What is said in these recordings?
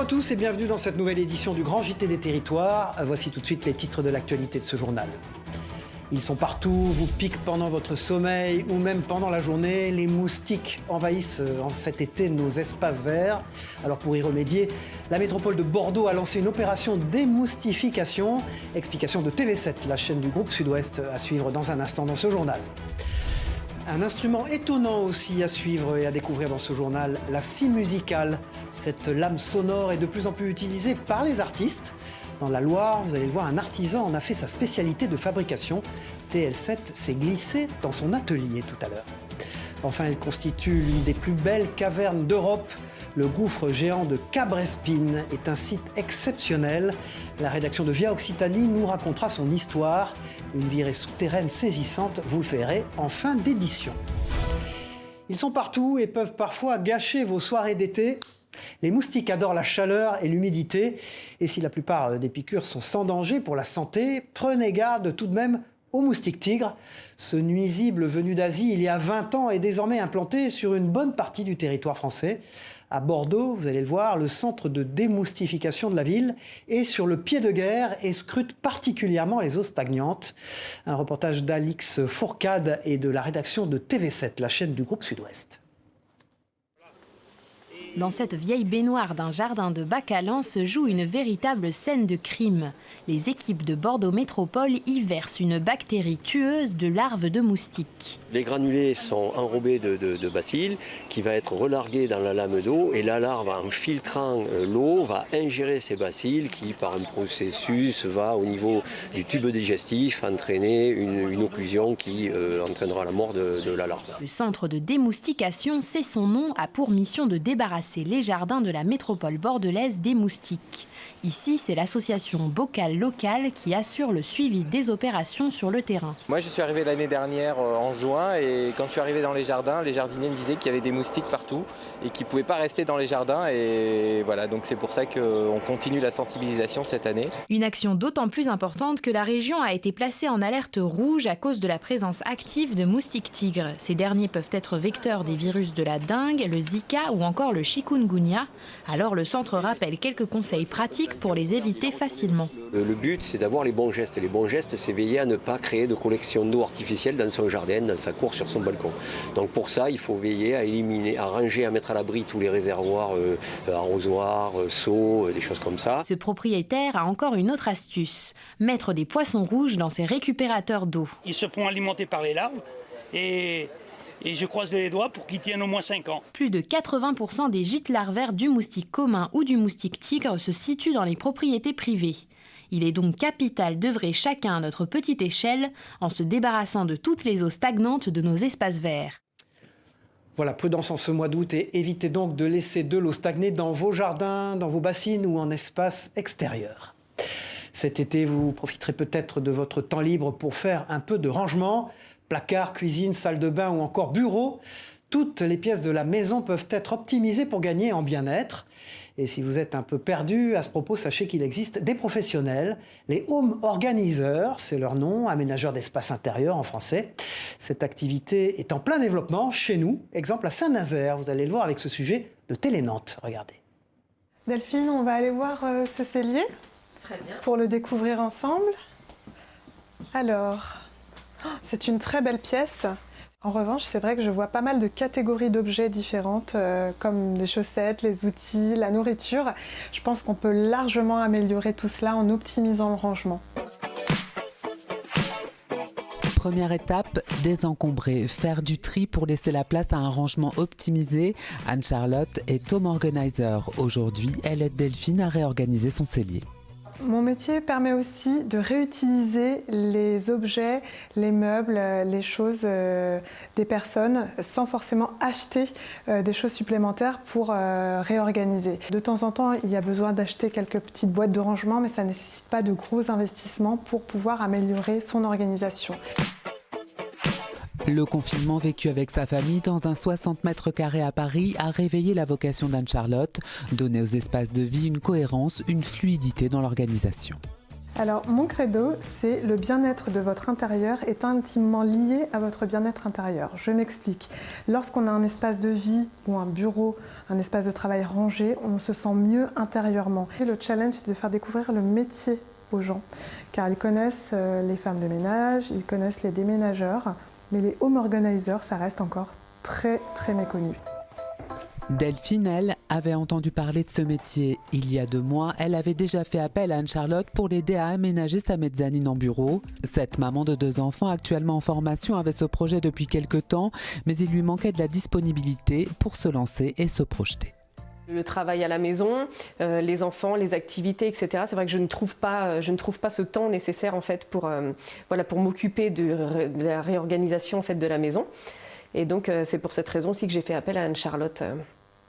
à tous et bienvenue dans cette nouvelle édition du Grand JT des Territoires. Voici tout de suite les titres de l'actualité de ce journal. Ils sont partout, vous piquent pendant votre sommeil ou même pendant la journée. Les moustiques envahissent en cet été nos espaces verts. Alors pour y remédier, la métropole de Bordeaux a lancé une opération démoustification. Explication de TV7, la chaîne du groupe Sud-Ouest, à suivre dans un instant dans ce journal. Un instrument étonnant aussi à suivre et à découvrir dans ce journal, la scie musicale. Cette lame sonore est de plus en plus utilisée par les artistes. Dans la Loire, vous allez le voir, un artisan en a fait sa spécialité de fabrication. TL7 s'est glissé dans son atelier tout à l'heure. Enfin, elle constitue l'une des plus belles cavernes d'Europe. Le gouffre géant de Cabrespine est un site exceptionnel. La rédaction de Via Occitanie nous racontera son histoire. Une virée souterraine saisissante, vous le verrez en fin d'édition. Ils sont partout et peuvent parfois gâcher vos soirées d'été. Les moustiques adorent la chaleur et l'humidité. Et si la plupart des piqûres sont sans danger pour la santé, prenez garde tout de même aux moustiques tigres. Ce nuisible venu d'Asie il y a 20 ans est désormais implanté sur une bonne partie du territoire français. À Bordeaux, vous allez le voir, le centre de démoustification de la ville est sur le pied de guerre et scrute particulièrement les eaux stagnantes. Un reportage d'Alix Fourcade et de la rédaction de TV7, la chaîne du groupe Sud-Ouest. Dans cette vieille baignoire d'un jardin de Bacalan se joue une véritable scène de crime. Les équipes de Bordeaux Métropole y versent une bactérie tueuse de larves de moustiques. Les granulés sont enrobés de bacilles qui va être relargués dans la lame d'eau et la larve, en filtrant l'eau, va ingérer ces bacilles qui, par un processus, va au niveau du tube digestif entraîner une occlusion qui entraînera la mort de la larve. Le centre de démoustication, c'est son nom, a pour mission de débarrasser les jardins de la métropole bordelaise des moustiques. Ici, c'est l'association Bocal Local qui assure le suivi des opérations sur le terrain. Moi, je suis arrivé l'année dernière en juin et quand je suis arrivé dans les jardins, les jardiniers me disaient qu'il y avait des moustiques partout et qu'ils ne pouvaient pas rester dans les jardins. Et voilà, donc c'est pour ça qu'on continue la sensibilisation cette année. Une action d'autant plus importante que la région a été placée en alerte rouge à cause de la présence active de moustiques tigres. Ces derniers peuvent être vecteurs des virus de la dengue, le Zika ou encore le chikungunya. Alors le centre rappelle quelques conseils pratiques pour les éviter facilement. Le but, c'est d'avoir les bons gestes. Les bons gestes, c'est veiller à ne pas créer de collection d'eau artificielle dans son jardin, dans sa cour, sur son balcon. Donc pour ça, il faut veiller à éliminer, à ranger, à mettre à l'abri tous les réservoirs, arrosoirs, seaux, des choses comme ça. Ce propriétaire a encore une autre astuce, mettre des poissons rouges dans ses récupérateurs d'eau. Ils se font alimenter par les larves et je croise les doigts pour qu'ils tiennent au moins 5 ans. Plus de 80% des gîtes larvaires du moustique commun ou du moustique tigre se situent dans les propriétés privées. Il est donc capital d'œuvrer chacun à notre petite échelle en se débarrassant de toutes les eaux stagnantes de nos espaces verts. Voilà, prudence en ce mois d'août et évitez donc de laisser de l'eau stagner dans vos jardins, dans vos bassines ou en espace extérieur. Cet été, vous profiterez peut-être de votre temps libre pour faire un peu de rangement. Placard, cuisine, salle de bain ou encore bureau. Toutes les pièces de la maison peuvent être optimisées pour gagner en bien-être. Et si vous êtes un peu perdu à ce propos, sachez qu'il existe des professionnels, les home organisers, c'est leur nom, aménageurs d'espace intérieur en français. Cette activité est en plein développement chez nous. Exemple à Saint-Nazaire, vous allez le voir avec ce sujet de Télé-Nantes. Regardez. Delphine, on va aller voir ce cellier. Très bien. Pour le découvrir ensemble. Alors, c'est une très belle pièce. En revanche, c'est vrai que je vois pas mal de catégories d'objets différentes, comme des chaussettes, les outils, la nourriture. Je pense qu'on peut largement améliorer tout cela en optimisant le rangement. Première étape, désencombrer, faire du tri pour laisser la place à un rangement optimisé. Anne-Charlotte est home organizer. Aujourd'hui, elle aide Delphine à réorganiser son cellier. Mon métier permet aussi de réutiliser les objets, les meubles, les choses des personnes sans forcément acheter des choses supplémentaires pour réorganiser. De temps en temps, il y a besoin d'acheter quelques petites boîtes de rangement, mais ça ne nécessite pas de gros investissements pour pouvoir améliorer son organisation. Le confinement vécu avec sa famille dans un 60 mètres carrés à Paris a réveillé la vocation d'Anne-Charlotte, donner aux espaces de vie une cohérence, une fluidité dans l'organisation. Alors, mon credo, c'est le bien-être de votre intérieur est intimement lié à votre bien-être intérieur. Je m'explique. Lorsqu'on a un espace de vie ou un bureau, un espace de travail rangé, on se sent mieux intérieurement. Et le challenge, c'est de faire découvrir le métier aux gens, car ils connaissent les femmes de ménage, ils connaissent les déménageurs, mais les home organizers, ça reste encore très méconnu. Delphine, elle, avait entendu parler de ce métier. Il y a 2 mois, elle avait déjà fait appel à Anne-Charlotte pour l'aider à aménager sa mezzanine en bureau. Cette maman de 2 enfants actuellement en formation avait ce projet depuis quelque temps, mais il lui manquait de la disponibilité pour se lancer et se projeter. Le travail à la maison, les enfants, les activités, etc. C'est vrai que je ne trouve pas ce temps nécessaire en fait pour m'occuper de la réorganisation en fait de la maison. Et donc c'est pour cette raison aussi que j'ai fait appel à Anne-Charlotte.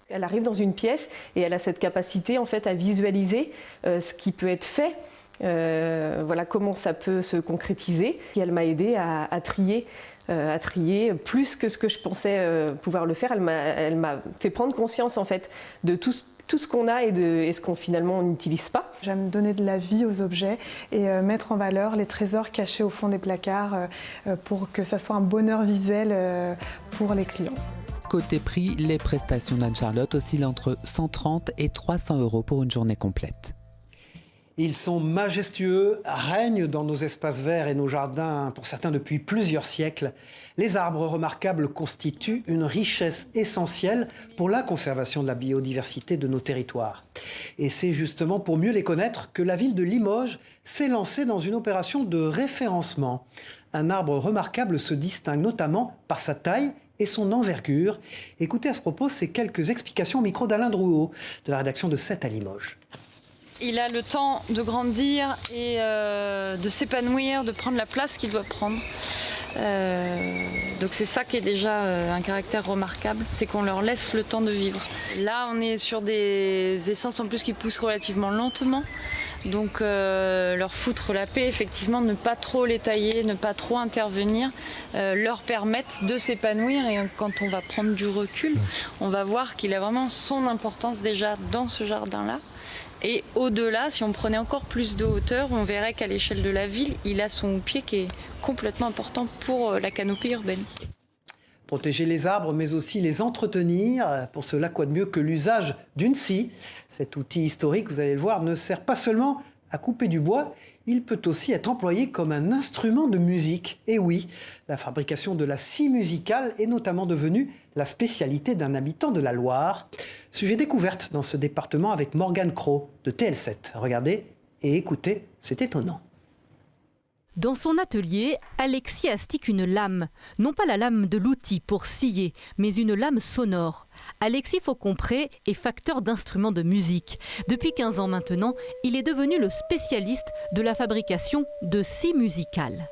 Elle arrive dans une pièce et elle a cette capacité en fait à visualiser ce qui peut être fait. Comment ça peut se concrétiser. Et elle m'a aidée à trier plus que ce que je pensais pouvoir le faire. Elle m'a fait prendre conscience en fait de tout ce qu'on a et ce qu'on finalement n'utilise pas. J'aime donner de la vie aux objets et mettre en valeur les trésors cachés au fond des placards pour que ça soit un bonheur visuel pour les clients. Côté prix, les prestations d'Anne-Charlotte oscillent entre 130 et 300 € pour une journée complète. Ils sont majestueux, règnent dans nos espaces verts et nos jardins pour certains depuis plusieurs siècles. Les arbres remarquables constituent une richesse essentielle pour la conservation de la biodiversité de nos territoires. Et c'est justement pour mieux les connaître que la ville de Limoges s'est lancée dans une opération de référencement. Un arbre remarquable se distingue notamment par sa taille et son envergure. Écoutez à ce propos ces quelques explications au micro d'Alain Drouot de la rédaction de 7 à Limoges. Il a le temps de grandir et de s'épanouir, de prendre la place qu'il doit prendre. Donc c'est ça qui est déjà un caractère remarquable, c'est qu'on leur laisse le temps de vivre. Là on est sur des essences en plus qui poussent relativement lentement, donc leur foutre la paix, effectivement, ne pas trop les tailler, ne pas trop intervenir, leur permettre de s'épanouir. Et quand on va prendre du recul, on va voir qu'il a vraiment son importance déjà dans ce jardin-là. Et au-delà, si on prenait encore plus de hauteur, on verrait qu'à l'échelle de la ville, il a son pied qui est complètement important pour la canopée urbaine. Protéger les arbres, mais aussi les entretenir. Pour cela, quoi de mieux que l'usage d'une scie. Cet outil historique, vous allez le voir, ne sert pas seulement à couper du bois, il peut aussi être employé comme un instrument de musique. Et oui, la fabrication de la scie musicale est notamment devenue la spécialité d'un habitant de la Loire. Sujet découverte dans ce département avec Morgane Cros de TL7. Regardez et écoutez, c'est étonnant. Dans son atelier, Alexis astique une lame. Non pas la lame de l'outil pour scier, mais une lame sonore. Alexis Faucompré est facteur d'instruments de musique. Depuis 15 ans maintenant, il est devenu le spécialiste de la fabrication de scies musicales.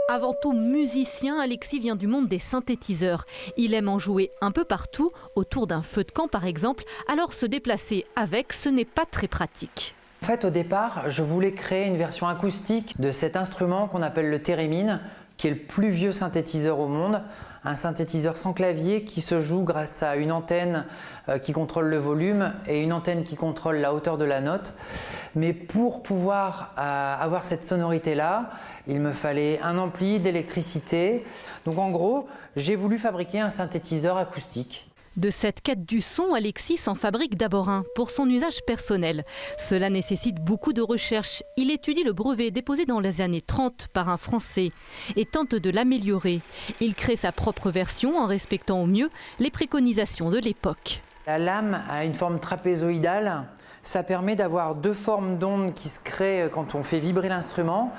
Avant tout musicien, Alexis vient du monde des synthétiseurs. Il aime en jouer un peu partout, autour d'un feu de camp par exemple, alors se déplacer avec, ce n'est pas très pratique. En fait, au départ, je voulais créer une version acoustique de cet instrument qu'on appelle le thérémine, qui est le plus vieux synthétiseur au monde. Un synthétiseur sans clavier qui se joue grâce à une antenne qui contrôle le volume et une antenne qui contrôle la hauteur de la note. Mais pour pouvoir avoir cette sonorité-là, il me fallait un ampli, d'électricité. Donc en gros, j'ai voulu fabriquer un synthétiseur acoustique. De cette quête du son, Alexis s'en fabrique d'abord un pour son usage personnel. Cela nécessite beaucoup de recherche. Il étudie le brevet déposé dans les années 30 par un Français et tente de l'améliorer. Il crée sa propre version en respectant au mieux les préconisations de l'époque. La lame a une forme trapézoïdale. Ça permet d'avoir 2 formes d'ondes qui se créent quand on fait vibrer l'instrument.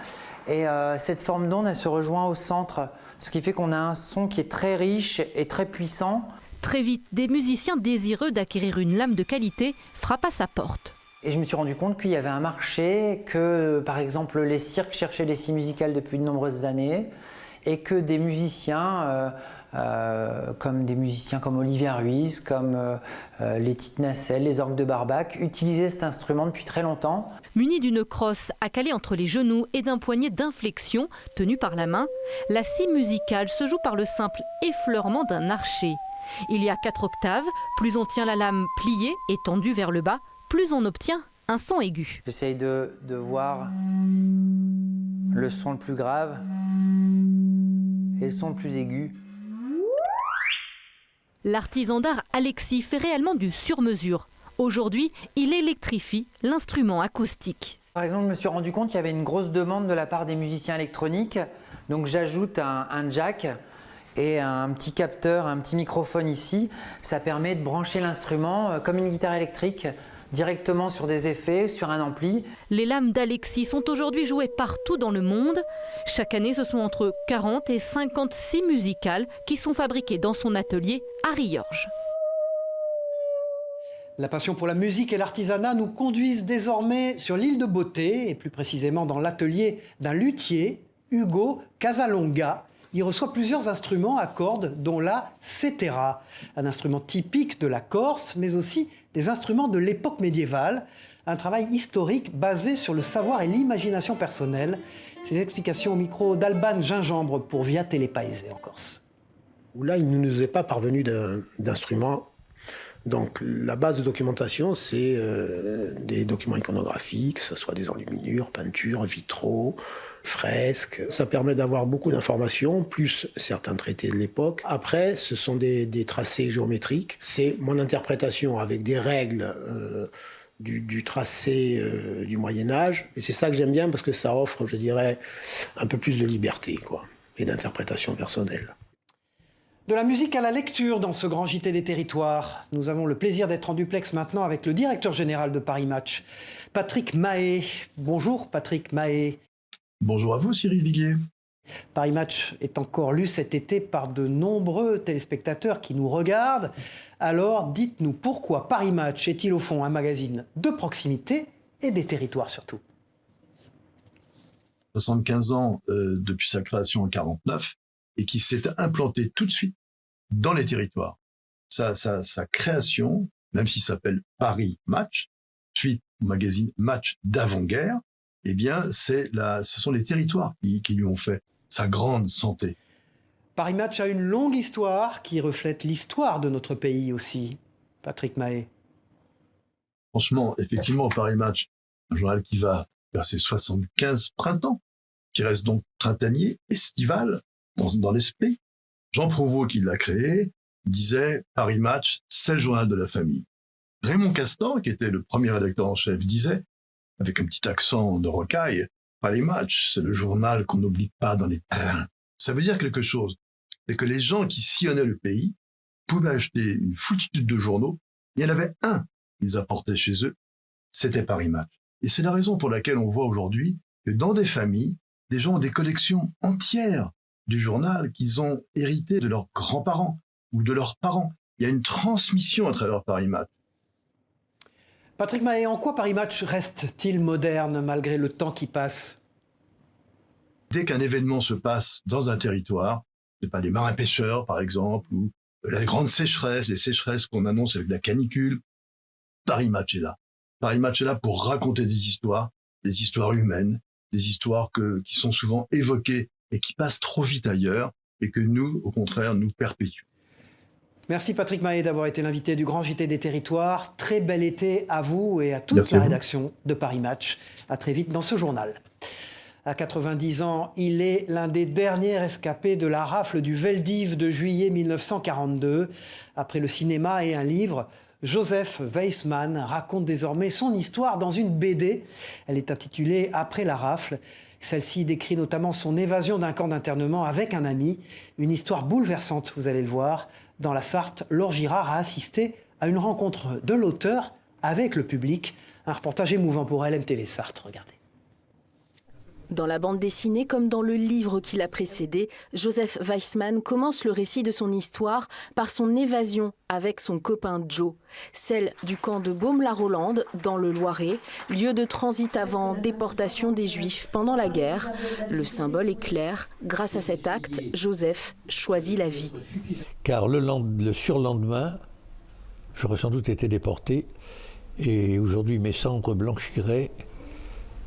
Et cette forme d'onde, elle se rejoint au centre. Ce qui fait qu'on a un son qui est très riche et très puissant. Très vite, des musiciens désireux d'acquérir une lame de qualité frappent à sa porte. Et je me suis rendu compte qu'il y avait un marché, que par exemple les cirques cherchaient des scies musicales depuis de nombreuses années et que des musiciens comme Olivier Ruiz, comme les Tite Nacelle, les Orgues de Barbac utilisaient cet instrument depuis très longtemps. Muni d'une crosse à caler entre les genoux et d'un poignet d'inflexion tenu par la main, la scie musicale se joue par le simple effleurement d'un archet. Il y a 4 octaves, plus on tient la lame pliée et tendue vers le bas, plus on obtient un son aigu. J'essaye de voir le son le plus grave et le son le plus aigu. L'artisan d'art Alexis fait réellement du sur-mesure. Aujourd'hui, il électrifie l'instrument acoustique. Par exemple, je me suis rendu compte qu'il y avait une grosse demande de la part des musiciens électroniques. Donc j'ajoute un jack et un petit capteur, un petit microphone ici. Ça permet de brancher l'instrument comme une guitare électrique directement sur des effets, sur un ampli. Les lames d'Alexis sont aujourd'hui jouées partout dans le monde. Chaque année, ce sont entre 40 et 50 scies musicales qui sont fabriquées dans son atelier à Riorges. La passion pour la musique et l'artisanat nous conduisent désormais sur l'île de Beauté, et plus précisément dans l'atelier d'un luthier, Hugo Casalonga. Il reçoit plusieurs instruments à cordes, dont la cetera, un instrument typique de la Corse, mais aussi des instruments de l'époque médiévale. Un travail historique basé sur le savoir et l'imagination personnelle. Ces explications au micro d'Alban Gingembre pour Via Télépaïsé en Corse. Là, il ne nous est pas parvenu d'instruments. Donc la base de documentation, c'est des documents iconographiques, que ce soit des enluminures, peintures, vitraux, fresques. Ça permet d'avoir beaucoup d'informations, plus certains traités de l'époque. Après, ce sont des tracés géométriques. C'est mon interprétation avec des règles du tracé du Moyen-Âge. Et c'est ça que j'aime bien parce que ça offre, je dirais, un peu plus de liberté, quoi, et d'interprétation personnelle. De la musique à la lecture dans ce grand JT des territoires. Nous avons le plaisir d'être en duplex maintenant avec le directeur général de Paris Match, Patrick Mahé. Bonjour Patrick Mahé. Bonjour à vous Cyril Viguier. Paris Match est encore lu cet été par de nombreux téléspectateurs qui nous regardent. Alors dites-nous pourquoi Paris Match est-il au fond un magazine de proximité et des territoires surtout. 75 ans depuis sa création en 49. Et qui s'est implanté tout de suite dans les territoires. Sa création, même s'il s'appelle Paris Match, suite au magazine Match d'avant-guerre, eh bien, ce sont les territoires qui lui ont fait sa grande santé. Paris Match a une longue histoire qui reflète l'histoire de notre pays aussi. Patrick Mahé. Franchement, effectivement, Paris Match, un journal qui va vers ses 75 printemps, qui reste donc printanier, estival, dans l'esprit. Jean Prouvost, qui l'a créé, disait « Paris Match, c'est le journal de la famille ». Raymond Castan, qui était le premier rédacteur en chef, disait, avec un petit accent de rocaille, « Paris Match, c'est le journal qu'on n'oublie pas dans les trains ». Ça veut dire quelque chose. C'est que les gens qui sillonnaient le pays pouvaient acheter une foultitude de journaux. Il y en avait un qu'ils apportaient chez eux, c'était Paris Match. Et c'est la raison pour laquelle on voit aujourd'hui que dans des familles, des gens ont des collections entières du journal qu'ils ont hérité de leurs grands-parents ou de leurs parents. Il y a une transmission à travers Paris Match. Patrick Mahé, en quoi Paris Match reste-t-il moderne malgré le temps qui passe? Dès qu'un événement se passe dans un territoire, c'est pas les marins-pêcheurs par exemple, ou la grande sécheresse, les sécheresses qu'on annonce avec la canicule, Paris Match est là. Paris Match est là pour raconter des histoires humaines, des histoires qui sont souvent évoquées et qui passent trop vite ailleurs, et que nous, au contraire, nous perpétuons. Merci Patrick Mahé d'avoir été l'invité du Grand JT des Territoires. Très bel été à vous et à toute la rédaction de Paris Match. À très vite dans ce journal. À 90 ans, il est l'un des derniers rescapés de la rafle du Veldiv de juillet 1942. Après le cinéma et un livre, Joseph Weissmann raconte désormais son histoire dans une BD. Elle est intitulée « Après la rafle ». Celle-ci décrit notamment son évasion d'un camp d'internement avec un ami. Une histoire bouleversante, vous allez le voir. Dans la Sarthe, Laure Girard a assisté à une rencontre de l'auteur avec le public. Un reportage émouvant pour LMTV Sarthe, regardez. Dans la bande dessinée comme dans le livre qui l'a précédé, Joseph Weissmann commence le récit de son histoire par son évasion avec son copain Joe, celle du camp de Baume-la-Rolande dans le Loiret, lieu de transit avant déportation des Juifs pendant la guerre. Le symbole est clair, grâce à cet acte, Joseph choisit la vie. Car le surlendemain, j'aurais sans doute été déporté et aujourd'hui mes cendres blanchiraient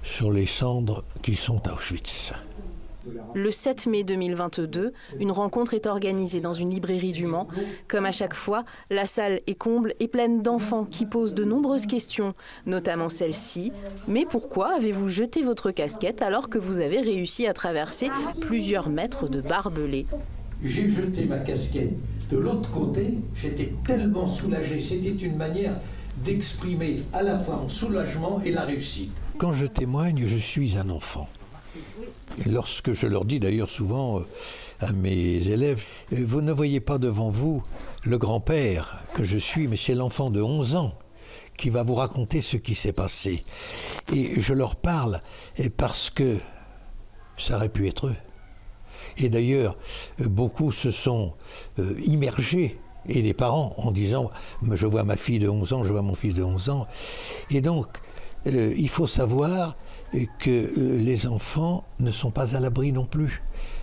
sur les cendres qui sont à Auschwitz. Le 7 mai 2022, une rencontre est organisée dans une librairie du Mans. Comme à chaque fois, la salle est comble et pleine d'enfants qui posent de nombreuses questions, notamment celle-ci. Mais pourquoi avez-vous jeté votre casquette alors que vous avez réussi à traverser plusieurs mètres de barbelés ? J'ai jeté ma casquette de l'autre côté, j'étais tellement soulagé. C'était une manière d'exprimer à la fois mon soulagement et la réussite. Quand je témoigne, je suis un enfant. Et lorsque je leur dis d'ailleurs souvent à mes élèves, vous ne voyez pas devant vous le grand-père que je suis, mais c'est l'enfant de 11 ans qui va vous raconter ce qui s'est passé. Et je leur parle parce que ça aurait pu être eux. Et d'ailleurs, beaucoup se sont immergés, et les parents, en disant « je vois ma fille de 11 ans, je vois mon fils de 11 ans ». Et donc, il faut savoir que les enfants ne sont pas à l'abri non plus.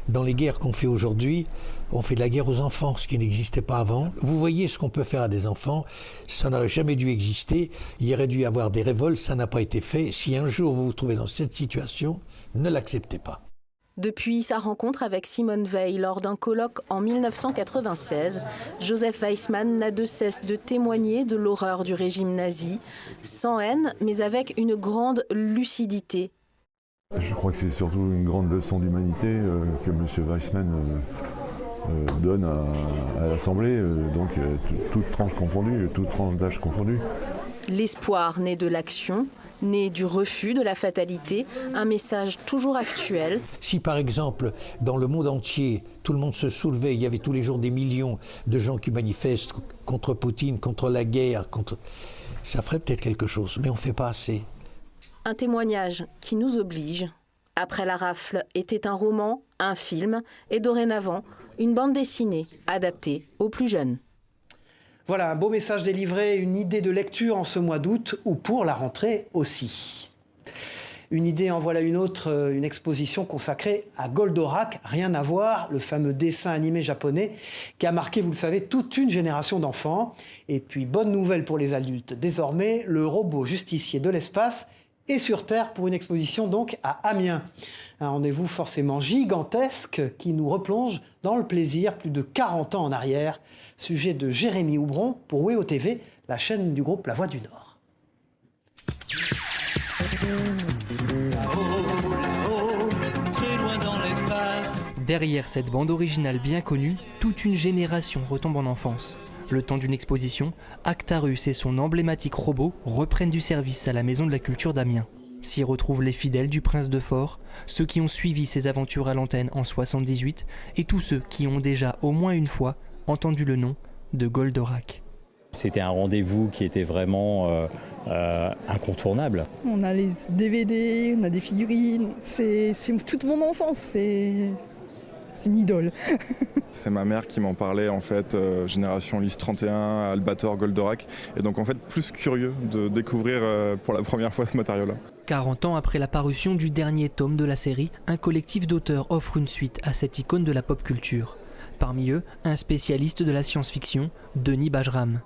Dans les guerres qu'on fait aujourd'hui, on fait de la guerre aux enfants, ce qui n'existait pas avant. Vous voyez ce qu'on peut faire à des enfants, ça n'aurait jamais dû exister. Il y aurait dû y avoir des révoltes, ça n'a pas été fait. Si un jour vous vous trouvez dans cette situation, ne l'acceptez pas. Depuis sa rencontre avec Simone Weil lors d'un colloque en 1996, Joseph Weissmann n'a de cesse de témoigner de l'horreur du régime nazi, sans haine, mais avec une grande lucidité. Je crois que c'est surtout une grande leçon d'humanité que M. Weissmann donne à l'Assemblée, donc toutes tranches confondues, toutes tranches d'âge confondues. L'espoir naît de l'action, né du refus de la fatalité, un message toujours actuel. Si par exemple, dans le monde entier, tout le monde se soulevait, il y avait tous les jours des millions de gens qui manifestent contre Poutine, contre la guerre, ça ferait peut-être quelque chose, mais on ne fait pas assez. Un témoignage qui nous oblige. Après la rafle était un roman, un film, et dorénavant, une bande dessinée adaptée aux plus jeunes. Voilà, un beau message délivré, une idée de lecture en ce mois d'août ou pour la rentrée aussi. Une idée en voilà une autre, une exposition consacrée à Goldorak, rien à voir, le fameux dessin animé japonais qui a marqué, vous le savez, toute une génération d'enfants. Et puis, bonne nouvelle pour les adultes, désormais, le robot justicier de l'espace est sur Terre pour une exposition donc à Amiens. Un rendez-vous forcément gigantesque qui nous replonge dans le plaisir plus de 40 ans en arrière. Sujet de Jérémy Houbron pour WEO TV, la chaîne du groupe La Voix du Nord. Derrière cette bande originale bien connue, toute une génération retombe en enfance. Le temps d'une exposition, Actarus et son emblématique robot reprennent du service à la Maison de la Culture d'Amiens. S'y retrouvent les fidèles du Prince de Fort, ceux qui ont suivi ses aventures à l'antenne en 78 et tous ceux qui ont déjà au moins une fois entendu le nom de Goldorak. C'était un rendez-vous qui était vraiment incontournable. On a les DVD, on a des figurines, c'est toute mon enfance, c'est une idole. C'est ma mère qui m'en parlait en fait, génération Lys 31, Albator, Goldorak, et donc en fait plus curieux de découvrir pour la première fois ce matériau-là. 40 ans après la parution du dernier tome de la série, un collectif d'auteurs offre une suite à cette icône de la pop culture. Parmi eux, un spécialiste de la science-fiction, Denis Bajram.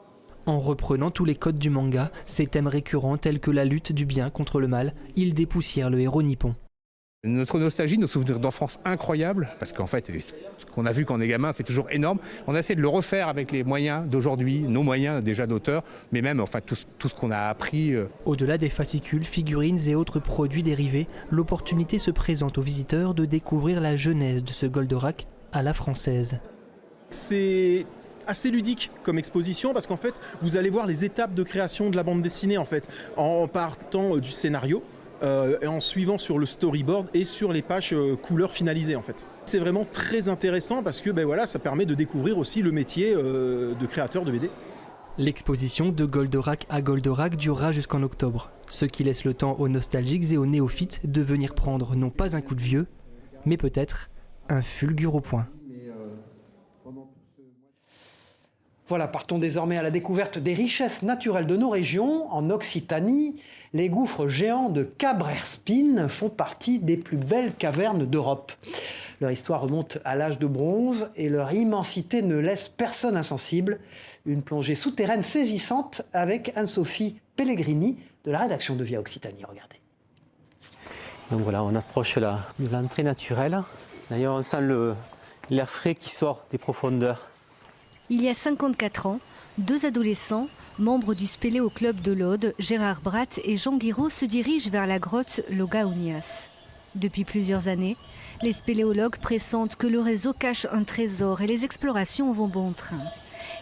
En reprenant tous les codes du manga, ces thèmes récurrents tels que la lutte du bien contre le mal, il dépoussière le héros nippon. Notre nostalgie, nos souvenirs d'enfance incroyables, parce qu'en fait, ce qu'on a vu quand on est gamin, c'est toujours énorme. On essaie de le refaire avec les moyens d'aujourd'hui, nos moyens déjà d'auteurs, mais même enfin, tout ce qu'on a appris. Au-delà des fascicules, figurines et autres produits dérivés, l'opportunité se présente aux visiteurs de découvrir la genèse de ce Goldorak à la française. C'est assez ludique comme exposition parce qu'en fait, vous allez voir les étapes de création de la bande dessinée en fait, en partant du scénario. Et en suivant sur le storyboard et sur les pages couleurs finalisées en fait. C'est vraiment très intéressant parce que voilà, ça permet de découvrir aussi le métier de créateur de BD. L'exposition de Goldorak à Goldorak durera jusqu'en octobre, ce qui laisse le temps aux nostalgiques et aux néophytes de venir prendre non pas un coup de vieux, mais peut-être un fulgure au poing. Voilà, partons désormais à la découverte des richesses naturelles de nos régions. En Occitanie, les gouffres géants de Cabrerspin font partie des plus belles cavernes d'Europe. Leur histoire remonte à l'âge de bronze et leur immensité ne laisse personne insensible. Une plongée souterraine saisissante avec Anne-Sophie Pellegrini de la rédaction de Via Occitanie. Regardez. Donc voilà, on approche là de l'entrée naturelle. D'ailleurs, on sent l'air frais qui sort des profondeurs. Il y a 54 ans, 2 adolescents, membres du Spéléo Club de l'Aude, Gérard Bratt et Jean Guiraud, se dirigent vers la grotte Logaunias. Depuis plusieurs années, les spéléologues pressentent que le réseau cache un trésor et les explorations vont bon train.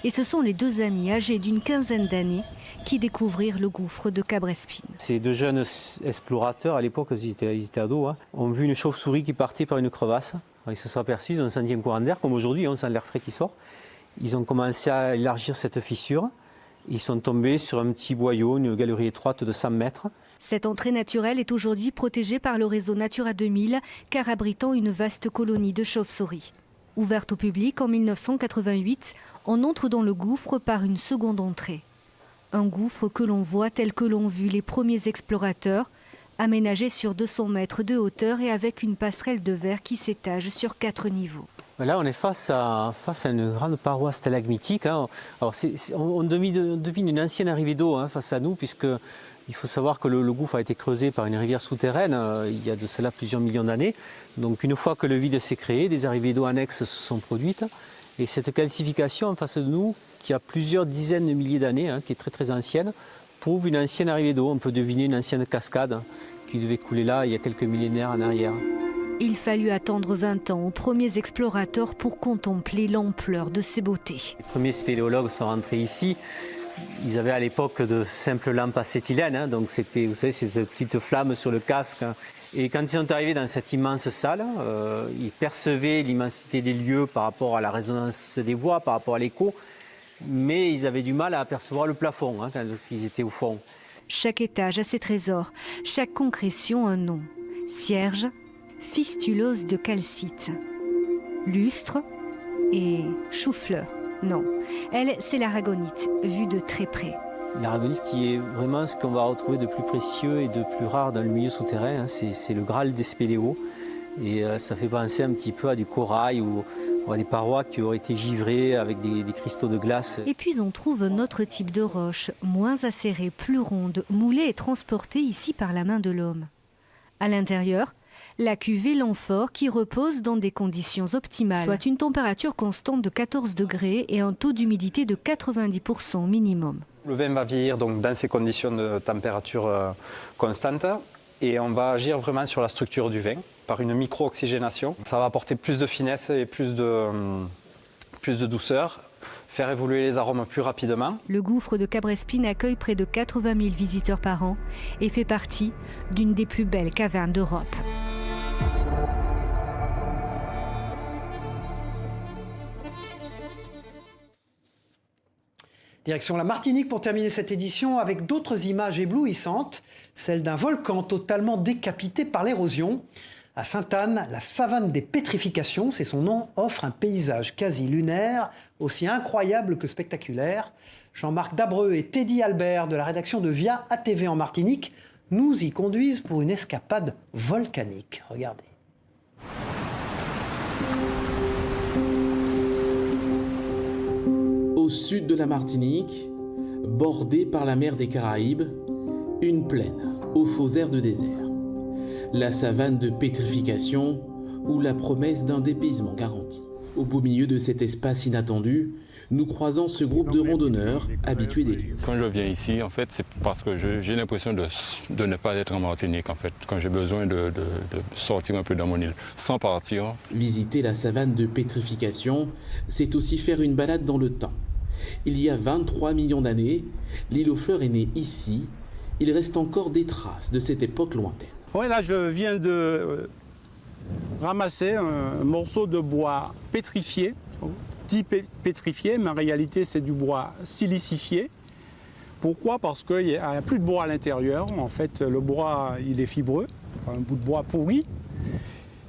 Et ce sont les 2 amis âgés d'une quinzaine d'années qui découvrirent le gouffre de Cabrespine. Ces 2 jeunes explorateurs, à l'époque ils étaient ados, ont vu une chauve-souris qui partait par une crevasse. Ils se sont aperçus, ils ont senti un courant d'air, comme aujourd'hui, on sent l'air frais qui sort. Ils ont commencé à élargir cette fissure. Ils sont tombés sur un petit boyau, une galerie étroite de 100 mètres. Cette entrée naturelle est aujourd'hui protégée par le réseau Natura 2000, car abritant une vaste colonie de chauves-souris. Ouverte au public en 1988, on entre dans le gouffre par une seconde entrée. Un gouffre que l'on voit tel que l'ont vu les premiers explorateurs, aménagé sur 200 mètres de hauteur et avec une passerelle de verre qui s'étage sur 4 niveaux. Là, on est face à une grande paroi stalagmitique. Alors, on devine une ancienne arrivée d'eau face à nous, puisqu'il faut savoir que le gouffre a été creusé par une rivière souterraine il y a de cela plusieurs millions d'années. Donc une fois que le vide s'est créé, des arrivées d'eau annexes se sont produites. Et cette calcification en face de nous, qui a plusieurs dizaines de milliers d'années, qui est très très ancienne, prouve une ancienne arrivée d'eau. On peut deviner une ancienne cascade qui devait couler là il y a quelques millénaires en arrière. Il fallut attendre 20 ans aux premiers explorateurs pour contempler l'ampleur de ces beautés. Les premiers spéléologues sont rentrés ici. Ils avaient à l'époque de simples lampes acétylène, donc c'était, vous savez, ces petites flammes sur le casque. Et quand ils sont arrivés dans cette immense salle, ils percevaient l'immensité des lieux par rapport à la résonance des voix, par rapport à l'écho, mais ils avaient du mal à apercevoir le plafond quand ils étaient au fond. Chaque étage a ses trésors, chaque concrétion un nom. Cierge, fistulose de calcite, lustre et chou-fleur. Non, elle, c'est l'aragonite, vue de très près. L'aragonite qui est vraiment ce qu'on va retrouver de plus précieux et de plus rare dans le milieu souterrain, c'est le Graal des spéléos. Et ça fait penser un petit peu à du corail ou à des parois qui auraient été givrées avec des cristaux de glace. Et puis on trouve un autre type de roche, moins acérée, plus ronde, moulée et transportée ici par la main de l'homme. À l'intérieur, la cuvée l'amphore qui repose dans des conditions optimales, soit une température constante de 14 degrés et un taux d'humidité de 90% minimum. Le vin va vieillir donc dans ces conditions de température constante et on va agir vraiment sur la structure du vin par une micro-oxygénation. Ça va apporter plus de finesse et plus de douceur, faire évoluer les arômes plus rapidement. Le gouffre de Cabrespine accueille près de 80 000 visiteurs par an et fait partie d'une des plus belles cavernes d'Europe. Direction la Martinique pour terminer cette édition avec d'autres images éblouissantes, celle d'un volcan totalement décapité par l'érosion. À Sainte-Anne, la savane des pétrifications, c'est son nom, offre un paysage quasi lunaire, aussi incroyable que spectaculaire. Jean-Marc Dabreux et Teddy Albert de la rédaction de Via ATV en Martinique nous y conduisent pour une escapade volcanique. Regardez. Au sud de la Martinique, bordée par la mer des Caraïbes, une plaine aux faux airs de désert. La savane de pétrification ou la promesse d'un dépaysement garanti. Au beau milieu de cet espace inattendu, nous croisons ce groupe de randonneurs habitués des lieux. Quand je viens ici, en fait, c'est parce que j'ai l'impression de ne pas être en Martinique, en fait, quand j'ai besoin de sortir un peu dans mon île, sans partir. Visiter la savane de pétrification, c'est aussi faire une balade dans le temps. Il y a 23 millions d'années, l'île aux fleurs est née ici. Il reste encore des traces de cette époque lointaine. Oui, là, je viens de ramasser un morceau de bois pétrifié, dit pétrifié, mais en réalité, c'est du bois silicifié. Pourquoi? Parce qu'il n'y a plus de bois à l'intérieur. En fait, le bois, il est fibreux, un bout de bois pourri.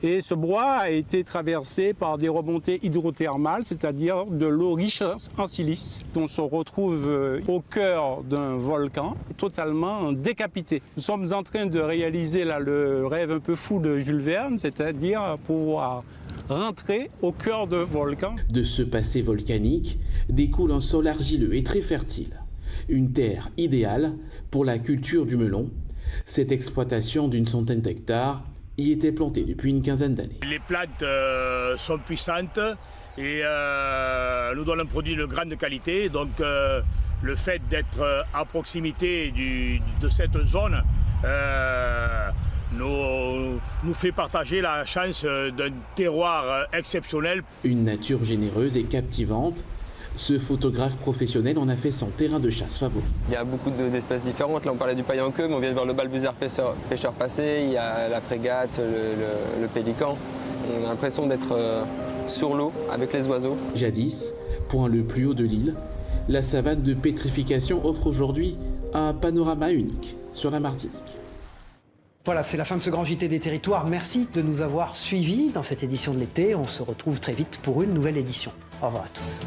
Et ce bois a été traversé par des remontées hydrothermales, c'est-à-dire de l'eau riche en silice. On se retrouve au cœur d'un volcan, totalement décapité. Nous sommes en train de réaliser là, le rêve un peu fou de Jules Verne, c'est-à-dire pouvoir rentrer au cœur d'un volcan. De ce passé volcanique découle un sol argileux et très fertile. Une terre idéale pour la culture du melon, Cette exploitation d'une centaine d'hectares y était plantée depuis une quinzaine d'années. Les plantes sont puissantes et nous donnent un produit de grande qualité. Donc le fait d'être à proximité de cette zone nous fait partager la chance d'un terroir exceptionnel. Une nature généreuse et captivante. Ce photographe professionnel en a fait son terrain de chasse favori. Il y a beaucoup d'espèces différentes. Là, on parlait du paille en queue, mais on vient de voir le balbuzard pêcheur passé. Il y a la frégate, le pélican. On a l'impression d'être sur l'eau avec les oiseaux. Jadis, point le plus haut de l'île, la savane de pétrification offre aujourd'hui un panorama unique sur la Martinique. Voilà, c'est la fin de ce grand JT des territoires. Merci de nous avoir suivis dans cette édition de l'été. On se retrouve très vite pour une nouvelle édition. Au revoir à tous.